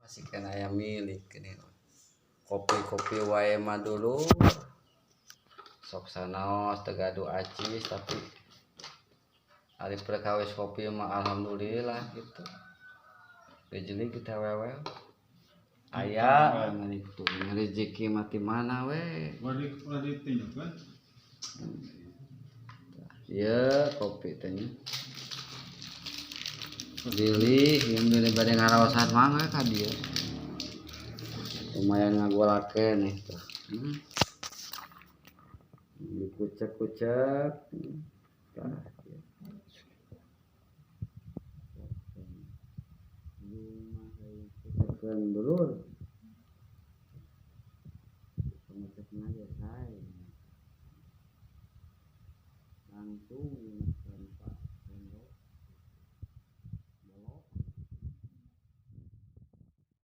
Asikeun aya milik gini. Kopi-kopi wae mah dulu. Sok sanaos teu gaduh acis tapi ari perkawis kopi mah alhamdulillah gitu. Rezeki kita wewe. Aya gitu. Rezeki mah ti mana we? Wadi tinjukeun. Ieu kopi teh nya. Pilih yang milih bade ngaraosan mangga ka dieu. Lumayan ngagolakeun nih tuh. Dikucek-kucek. Tah. Kucekkeun dulur. Pengecekna ge sae. Langsung